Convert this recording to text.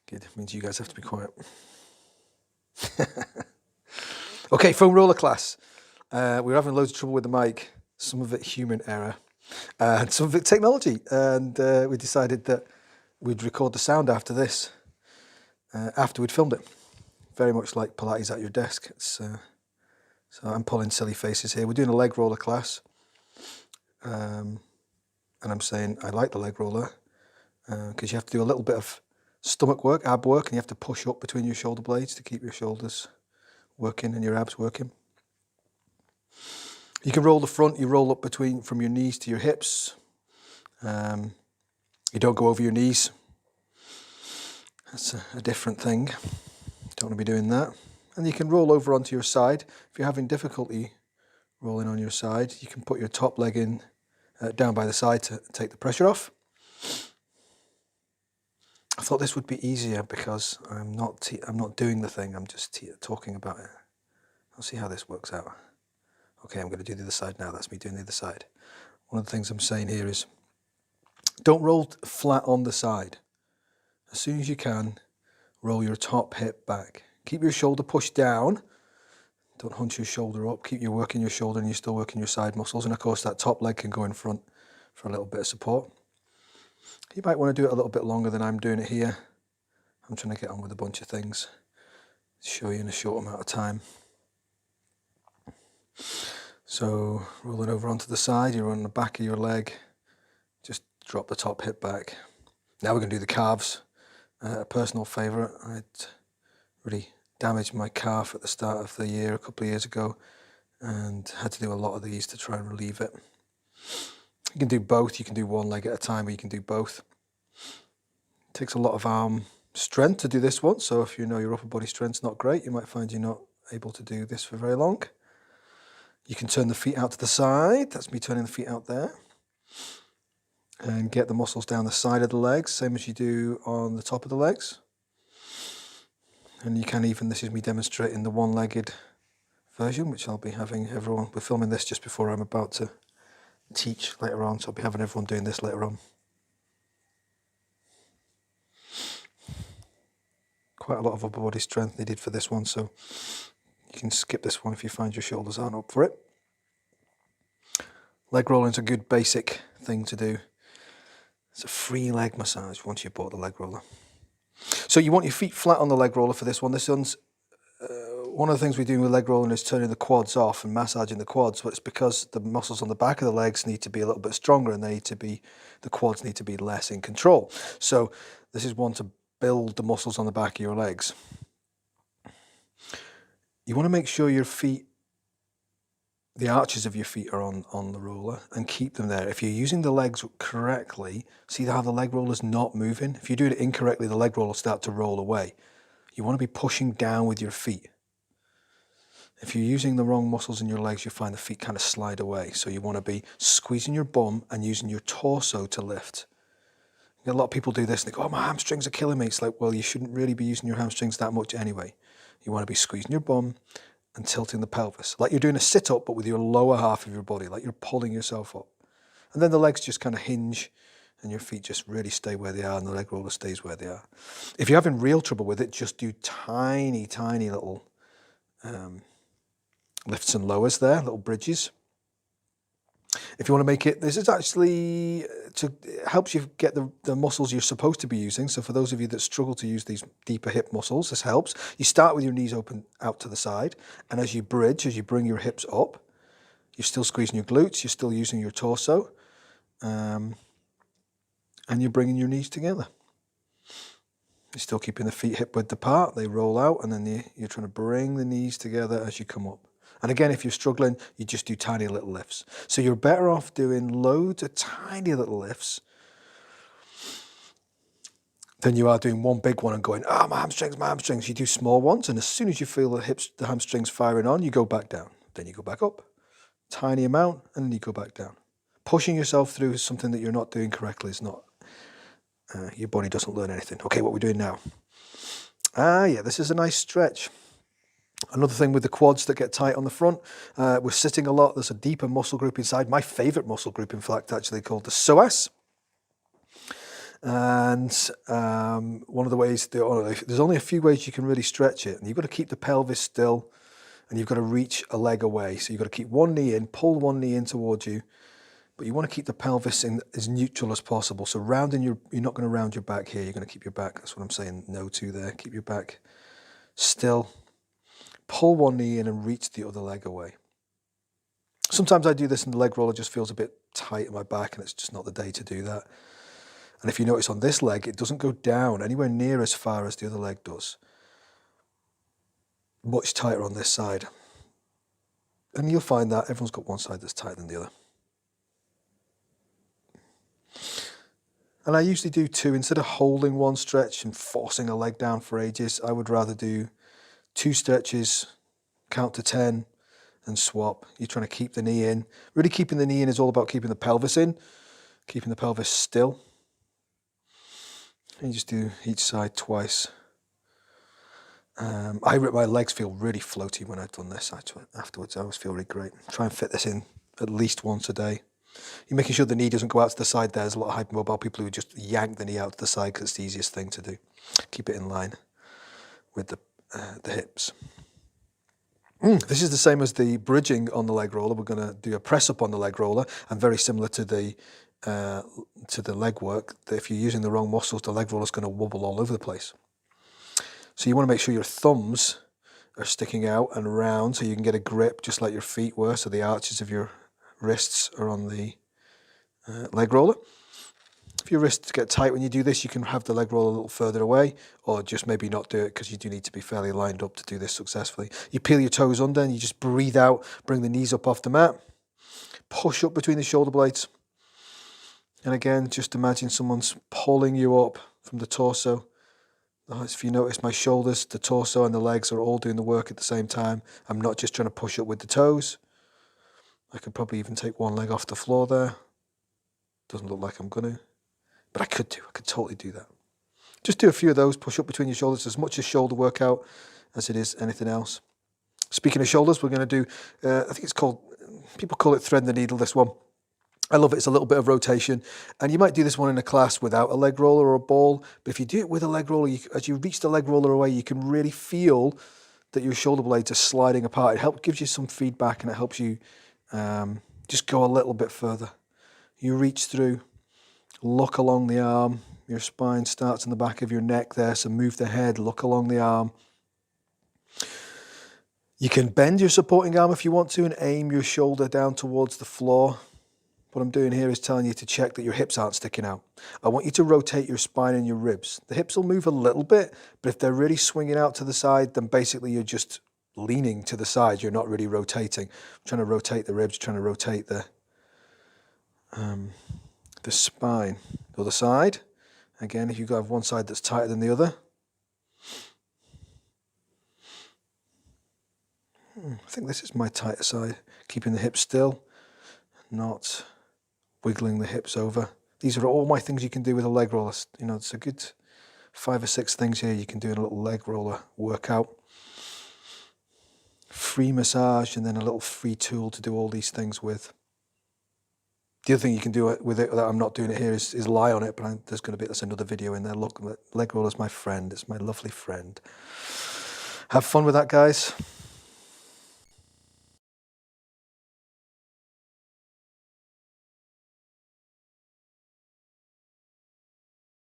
Good, means you guys have to be quiet. Okay, foam roller class. We're having loads of trouble with the mic, some of it human error, and some of it technology. And we decided that we'd record the sound after this, after we'd filmed it. Very much like Pilates at your desk. So I'm pulling silly faces here. We're doing a leg roller class. And I'm saying I like the leg roller because you have to do a little bit of stomach work, ab work, and you have to push up between your shoulder blades to keep your shoulders working and your abs working. You can roll the front, you roll up from your knees to your hips. You don't go over your knees. That's a different thing. Don't want to be doing that. And you can roll over onto your side. If you're having difficulty rolling on your side, you can put your top leg in down by the side to take the pressure off. I thought this would be easier because I'm not doing the thing, I'm just talking about it. I'll see how this works out. Okay, I'm going to do the other side now. That's me doing the other side. One of the things I'm saying here is don't roll flat on the side. As soon as you can, roll your top hip back. Keep your shoulder pushed down. Don't hunch your shoulder up. Keep you working your shoulder and you're still working your side muscles. And of course that top leg can go in front for a little bit of support. You might want to do it a little bit longer than I'm doing it here. I'm trying to get on with a bunch of things to show you in a short amount of time. So roll it over onto the side, you're on the back of your leg, just drop the top hip back. Now we're going to do the calves. A personal favourite. I'd really damaged my calf at the start of the year, a couple of years ago, and had to do a lot of these to try and relieve it. You can do both. You can do one leg at a time, or you can do both. It takes a lot of arm strength to do this one, so if you know your upper body strength's not great, you might find you're not able to do this for very long. You can turn the feet out to the side. That's me turning the feet out there. And get the muscles down the side of the legs, same as you do on the top of the legs. And you can even, this is me demonstrating the one-legged version, which I'll be having everyone, we're filming this just before I'm about to teach later on, so I'll be having everyone doing this later on. Quite a lot of upper body strength needed for this one, so you can skip this one if you find your shoulders aren't up for it. Leg rolling is a good basic thing to do. It's a free leg massage once you've bought the leg roller. So you want your feet flat on the leg roller for this one. This one's one of the things we do with leg rolling is turning the quads off and massaging the quads, but it's because the muscles on the back of the legs need to be a little bit stronger and the quads need to be less in control. So this is one to build the muscles on the back of your legs. You want to make sure your feet, the arches of your feet are on the roller and keep them there. If you're using the legs correctly, see how the leg roller's not moving? If you do it incorrectly, the leg roller will start to roll away. You want to be pushing down with your feet. If you're using the wrong muscles in your legs, you'll find the feet kind of slide away. So you want to be squeezing your bum and using your torso to lift. A lot of people do this and they go, oh, my hamstrings are killing me. It's like, well, you shouldn't really be using your hamstrings that much anyway. You want to be squeezing your bum and tilting the pelvis. Like you're doing a sit-up, but with your lower half of your body, like you're pulling yourself up. And then the legs just kind of hinge and your feet just really stay where they are and the leg roller stays where they are. If you're having real trouble with it, just do tiny, tiny little lifts and lowers there, little bridges. If you want to make it, this is actually, it helps you get the muscles you're supposed to be using. So for those of you that struggle to use these deeper hip muscles, this helps. You start with your knees open out to the side. And as you bridge, as you bring your hips up, you're still squeezing your glutes, you're still using your torso. And you're bringing your knees together. You're still keeping the feet hip width apart. They roll out and then you're trying to bring the knees together as you come up. And again, if you're struggling, you just do tiny little lifts. So you're better off doing loads of tiny little lifts than you are doing one big one and going, oh, my hamstrings, my hamstrings. You do small ones, and as soon as you feel the hamstrings firing on, you go back down. Then you go back up. Tiny amount, and then you go back down. Pushing yourself through something that you're not doing correctly is not, your body doesn't learn anything. Okay, what we're doing now. Yeah, this is a nice stretch. Another thing with the quads that get tight on the front, we're sitting a lot. There's a deeper muscle group inside. My favorite muscle group, in fact, actually called the psoas. And one of the ways, there's only a few ways you can really stretch it, and you've got to keep the pelvis still, and you've got to reach a leg away. So you've got to keep one knee in, pull one knee in towards you, but you want to keep the pelvis in as neutral as possible. So you're not going to round your back here. You're going to keep your back. That's what I'm saying no to there. Keep your back still. Pull one knee in and reach the other leg away. Sometimes I do this and the leg roller just feels a bit tight in my back, and it's just not the day to do that. And if you notice on this leg, it doesn't go down anywhere near as far as the other leg does. Much tighter on this side. And you'll find that everyone's got one side that's tighter than the other. And I usually do two. Instead of holding one stretch and forcing a leg down for ages, I would rather do 2 stretches, count to 10, and swap. You're trying to keep the knee in. Really keeping the knee in is all about keeping the pelvis in, keeping the pelvis still. And you just do each side twice. My legs feel really floaty when I've done this. Afterwards, I always feel really great. Try and fit this in at least once a day. You're making sure the knee doesn't go out to the side there. There's a lot of hypermobile people who just yank the knee out to the side because it's the easiest thing to do. Keep it in line with the hips. This is the same as the bridging on the leg roller. We're going to do a press up on the leg roller, and very similar to the leg work. If you're using the wrong muscles, the leg roller is going to wobble all over the place. So you want to make sure your thumbs are sticking out and round so you can get a grip just like your feet were, so the arches of your wrists are on the leg roller. If your wrists get tight when you do this, you can have the leg roller a little further away, or just maybe not do it because you do need to be fairly lined up to do this successfully. You peel your toes under and you just breathe out, bring the knees up off the mat, push up between the shoulder blades. And again, just imagine someone's pulling you up from the torso. If you notice, my shoulders, the torso and the legs are all doing the work at the same time. I'm not just trying to push up with the toes. I could probably even take one leg off the floor there. Doesn't look like I'm going to, but I could totally do that. Just do a few of those, push up between your shoulders, as much as shoulder workout as it is anything else. Speaking of shoulders, we're going to do, I think it's called, people call it thread the needle, this one. I love it. It's a little bit of rotation, and you might do this one in a class without a leg roller or a ball, but if you do it with a leg roller, as you reach the leg roller away, you can really feel that your shoulder blades are sliding apart. It gives you some feedback, and it helps you just go a little bit further. You reach through, look along the arm, your spine starts in the back of your neck there, so move the head, look along the arm. You can bend your supporting arm if you want to and aim your shoulder down towards the floor. What I'm doing here is telling you to check that your hips aren't sticking out. I want you to rotate your spine and your ribs. The hips will move a little bit, but if they're really swinging out to the side, then basically you're just leaning to the side. You're not really rotating. I'm trying to rotate the ribs, trying to rotate the spine. The other side. Again, if you have one side that's tighter than the other. I think this is my tighter side. Keeping the hips still, not wiggling the hips over. These are all my things you can do with a leg roller. You know, it's a good 5 or 6 things here you can do in a little leg roller workout. Free massage, and then a little free tool to do all these things with. The other thing you can do with it that I'm not doing it here is lie on it, but there's another video in there. Look, leg roller is my friend. It's my lovely friend. Have fun with that, guys.